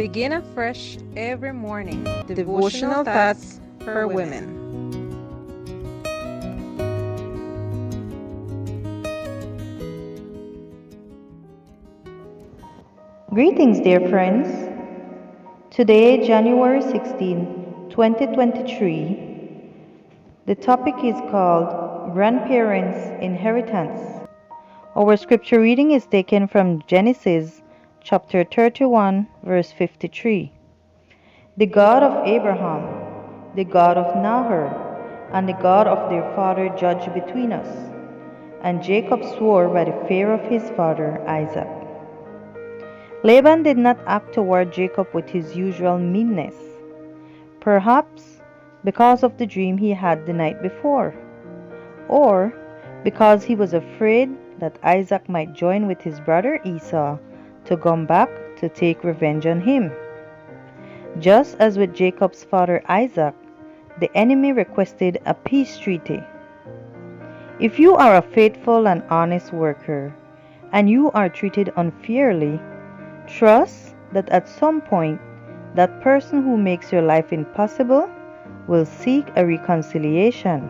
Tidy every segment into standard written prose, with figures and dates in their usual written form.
Begin afresh every morning. Devotional thoughts for women. Greetings, dear friends. Today, January 16, 2023, the topic is called Grandparents' Inheritance. Our scripture reading is taken from Genesis chapter 31, verse 53. The God of Abraham, the God of Nahor, and the God of their father judged between us. And Jacob swore by the fear of his father Isaac. Laban did not act toward Jacob with his usual meanness, perhaps because of the dream he had the night before, or because he was afraid that Isaac might join with his brother Esau to come back to take revenge on him. Just as with Jacob's father Isaac, the enemy requested a peace treaty. If you are a faithful and honest worker, and you are treated unfairly, trust that at some point, that person who makes your life impossible will seek a reconciliation.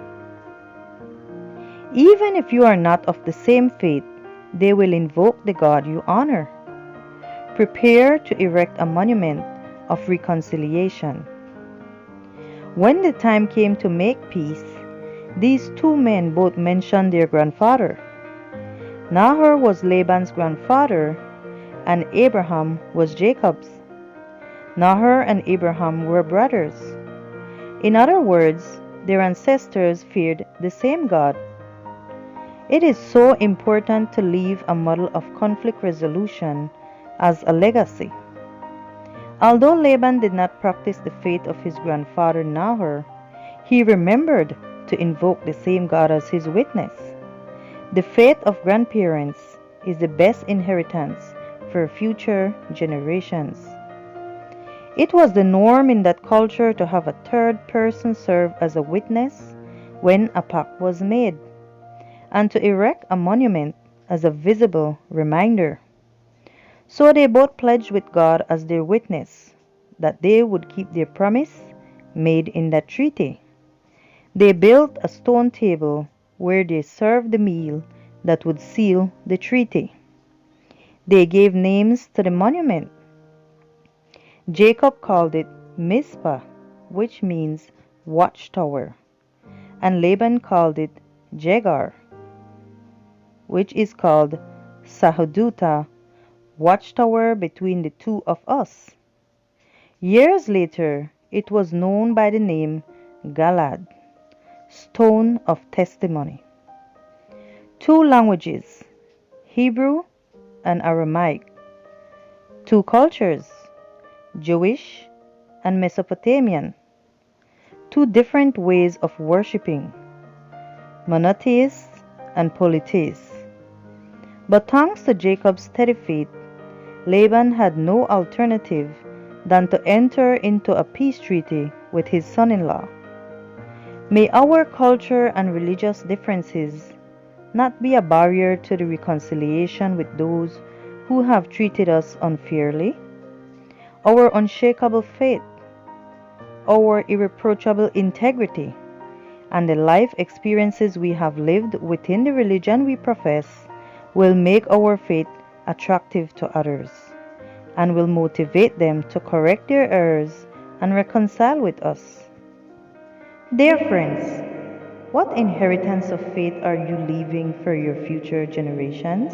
Even if you are not of the same faith, they will invoke the God you honor. Prepare to erect a monument of reconciliation. When the time came to make peace, these two men both mentioned their grandfather. Nahor was Laban's grandfather, and Abraham was Jacob's. Nahor and Abraham were brothers. In other words, their ancestors feared the same God. It is so important to leave a model of conflict resolution as a legacy. Although Laban did not practice the faith of his grandfather Nahor, he remembered to invoke the same God as his witness. The faith of grandparents is the best inheritance for future generations. It was the norm in that culture to have a third person serve as a witness when a pact was made, and to erect a monument as a visible reminder. So they both pledged with God as their witness that they would keep their promise made in that treaty. They built a stone table where they served the meal that would seal the treaty. They gave names to the monument. Jacob called it Mizpah, which means watchtower, and Laban called it Jegar, which is called Sahaduta, watchtower between the two of us. Years later, it was known by the name Galad, stone of testimony. Two languages, Hebrew and Aramaic. Two cultures, Jewish and Mesopotamian. Two different ways of worshipping, monotheists and polytheists. But thanks to Jacob's steady faith, Laban had no alternative than to enter into a peace treaty with his son-in-law. May our culture and religious differences not be a barrier to the reconciliation with those who have treated us unfairly. Our unshakable faith, our irreproachable integrity, and the life experiences we have lived within the religion we profess will make our faith attractive to others and will motivate them to correct their errors and reconcile with us. Dear friends, what inheritance of faith are you leaving for your future generations?